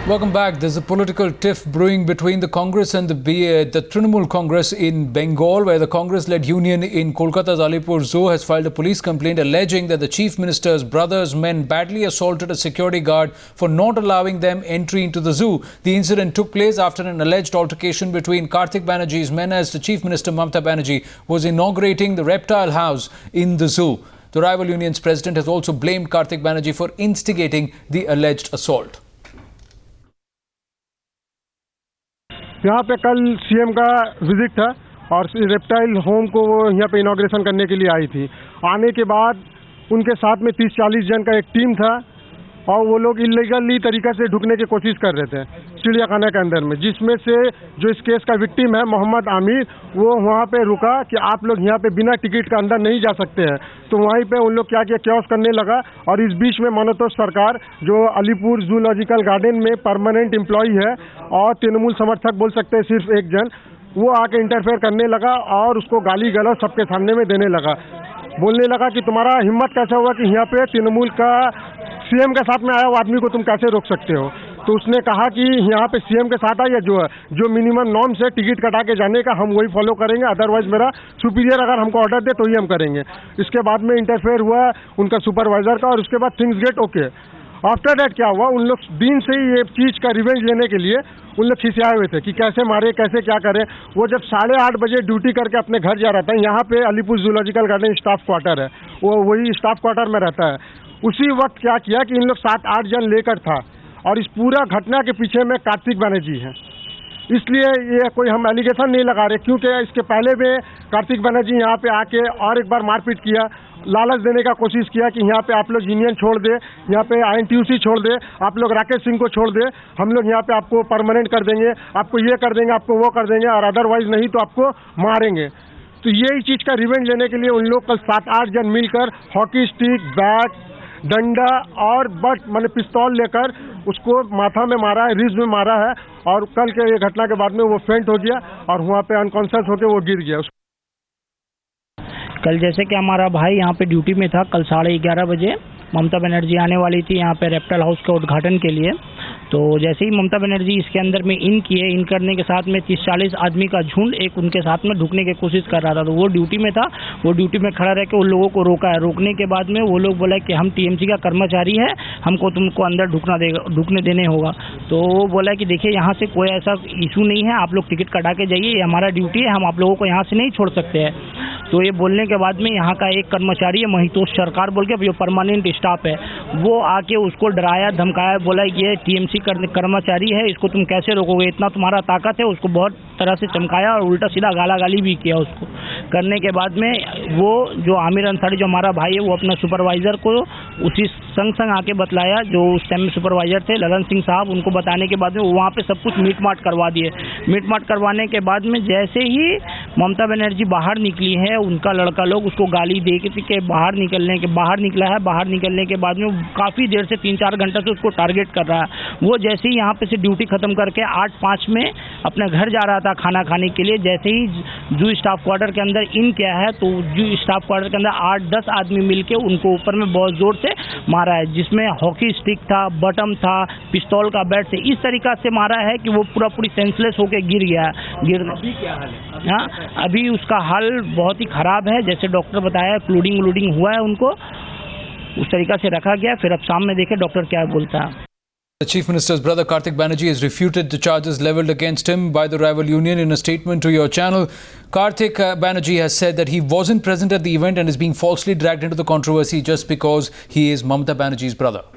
Welcome back. There's a political tiff brewing between the Congress and the Trinamool Congress in Bengal, where the Congress-led union in Kolkata's Alipur Zoo has filed a police complaint alleging that the Chief Minister's brother's men badly assaulted a security guard for not allowing them entry into the zoo. The incident took place after an alleged altercation between Kartik Banerjee's men as the Chief Minister Mamata Banerjee was inaugurating the reptile house in the zoo. The rival union's president has also blamed Kartik Banerjee for instigating the alleged assault. यहाँ पे कल CM का visit था और reptile home को वो यहाँ पे इनॉग्रेशन करने के लिए आई थी। आने के बाद उनके साथ में 30-40 जन का एक टीम था और वो लोग इलीगली तरीके से ढुकने की कोशिश कर रहे थे चिड़ियाखाना के अंदर में, जिसमें से जो इस केस का विक्टिम है मोहम्मद आमिर, वो वहाँ पे रुका कि आप लोग यहाँ पे बिना टिकट का अंदर नहीं जा सकते हैं। तो वहीं पे उन लोग क्या किया, क्योस करने लगा और इस बीच में मनोतोष सरकार जो अलीपुर जूलॉजिकल गार्डन में परमानेंट एम्प्लॉई है और तृणमूल समर्थक बोल सकते हैं सिर्फ एक जन, वो आके इंटरफेयर करने लगा और उसको गाली गलौज सबके सामने में देने लगा। बोलने लगा कि तुम्हारा हिम्मत कैसा हुआ कि यहाँ पे तृणमूल का सीएम के साथ में आया हुआ आदमी को तुम कैसे रोक सकते हो। तो उसने कहा कि यहाँ पे सीएम के साथ आया जो मिनिमम नॉर्म्स है टिकट कटा के जाने का, हम वही फॉलो करेंगे, अदरवाइज मेरा सुपीरियर अगर हमको ऑर्डर दे तो ही हम करेंगे। इसके बाद में इंटरफेयर हुआ उनका सुपरवाइजर का और उसके बाद things get okay. After that क्या हुआ, उन लोग दिन से ही ये चीज़ का रिवेंज लेने के लिए उन लोग खिसियाए हुए थे कि कैसे मारे, कैसे क्या करें। वो जब 8:30 बजे ड्यूटी करके अपने घर जा रहा था, यहाँ पे Alipur zoological garden staff quarter है, वो वही स्टाफ क्वार्टर में रहता है। उसी वक्त क्या किया कि इन लोग 7-8 जन लेकर था और इस पूरा घटना के पीछे में कार्तिक बनर्जी है। इसलिए ये कोई हम एलिगेशन नहीं लगा रहे, क्योंकि इसके पहले में कार्तिक बनर्जी यहाँ पे आके और एक बार मारपीट किया, लालच देने का कोशिश किया कि यहाँ पे आप लोग यूनियन छोड़ दे, यहाँ पे INTUC छोड़ दे, आप लोग राकेश सिंह को छोड़ दे, हम लोग यहाँ पे आपको परमानेंट कर देंगे, आपको ये कर देंगे, आपको वो कर देंगे और अदरवाइज नहीं तो आपको मारेंगे। तो यही चीज़ का रिवेंज लेने के लिए उन लोग कल 7-8 जन मिलकर हॉकी स्टिक, बैट, डंडा और बट माने पिस्तौल लेकर उसको माथा में मारा है, रिज में मारा है और कल के ये घटना के बाद में वो फेंट हो गया और वहाँ पे अनकॉन्शियस होकर वो गिर गया। कल जैसे कि हमारा भाई यहाँ पे ड्यूटी में था, कल 11:30 बजे ममता बनर्जी आने वाली थी यहाँ पे रेप्टाइल हाउस के उद्घाटन के लिए। तो जैसे ही ममता बनर्जी इसके अंदर में इन किए, इन करने के साथ में 30-40 आदमी का झुंड एक उनके साथ में ढुकने की कोशिश कर रहा था। तो वो ड्यूटी में था, वो ड्यूटी में खड़ा रह के उन लोगों को रोका है। रोकने के बाद में वो लोग बोला कि हम TMC का कर्मचारी है, हमको तुमको अंदर ढुकने देने होगा। तो वो बोला कि देखिए यहाँ से कोई ऐसा इशू नहीं है, आप लोग टिकट कटा के जाइए, ये हमारा ड्यूटी है, हम आप लोगों को यहाँ से नहीं छोड़ सकते हैं। तो ये बोलने के बाद में यहाँ का एक कर्मचारी है महितोष सरकार बोल के, जो परमानेंट स्टाफ है, वो आके उसको डराया धमकाया, बोला ये TMC कर्मचारी है, इसको तुम कैसे रोकोगे, इतना तुम्हारा ताकत है। उसको बहुत तरह से चमकाया और उल्टा सीधा गाला गाली भी किया उसको। करने के बाद में वो जो आमिर अंसारी जो हमारा भाई है, वो अपना सुपरवाइजर को उसी संग आके बतलाया, जो उस टाइम में सुपरवाइजर थे ललन सिंह साहब, उनको बताने के बाद में वहाँ पे सब कुछ मीट माट करवा दिए। मीट माट करवाने के बाद में जैसे ही ममता बनर्जी बाहर निकली है, उनका लड़का लोग उसको गाली दे के बाहर निकला है। बाहर निकलने के बाद में काफ़ी देर से 3-4 घंटे से उसको टारगेट कर रहा है। वो जैसे ही यहाँ पे से ड्यूटी खत्म करके 8:05 में अपने घर जा रहा था खाना खाने के लिए, जैसे ही जू स्टाफ क्वार्टर के अंदर इन किया है, तो जू स्टाफ क्वार्टर के अंदर 8-10 आदमी मिलके उनको ऊपर में बहुत जोर से मारा है, जिसमें हॉकी स्टिक था, बटम था, पिस्तौल का बैट से इस तरीका से मारा है कि वो पूरी सेंसलेस होके गिर गया। अभी क्या हाल है? हाँ, अभी उसका हाल बहुत ही खराब है, जैसे डॉक्टर बताया क्लूडिंग हुआ है, उनको उस तरीका से रखा गया। फिर अब शाम में देखे डॉक्टर क्या बोलता है। The Chief Minister's brother Kartik Banerjee has refuted the charges levelled against him by the rival union. In a statement to your channel, Kartik Banerjee has said that he wasn't present at the event and is being falsely dragged into the controversy just because he is Mamata Banerjee's brother.